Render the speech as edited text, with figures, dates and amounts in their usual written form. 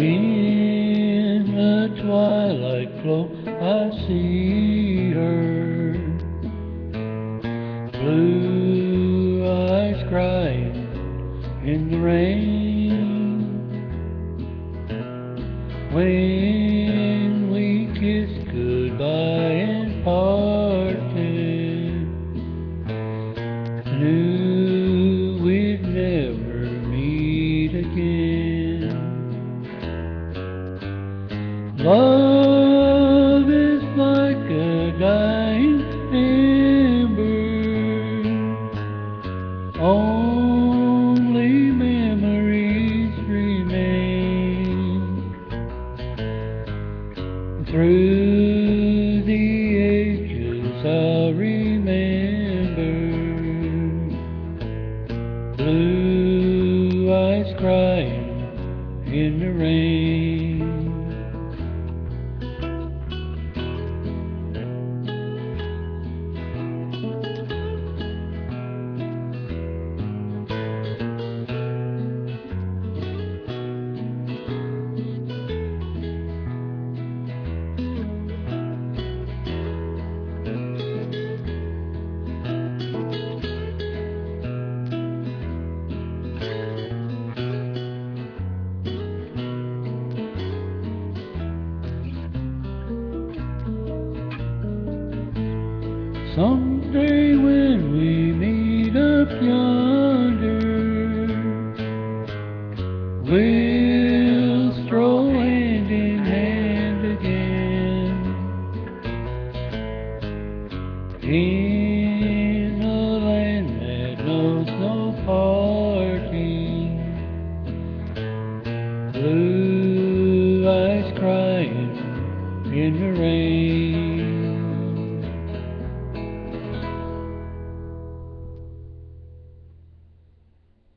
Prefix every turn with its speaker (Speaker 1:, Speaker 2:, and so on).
Speaker 1: In the twilight glow I see her, blue eyes crying in the rain. When we kissed goodbye and parted, knew we'd never meet again. Love is like a dying ember, only memories remain. Through the ages I'll remember blue eyes crying in the rain. Someday when we meet up yonder, we'll stroll hand in hand again in a land that knows no parting. Blue eyes crying in the rain.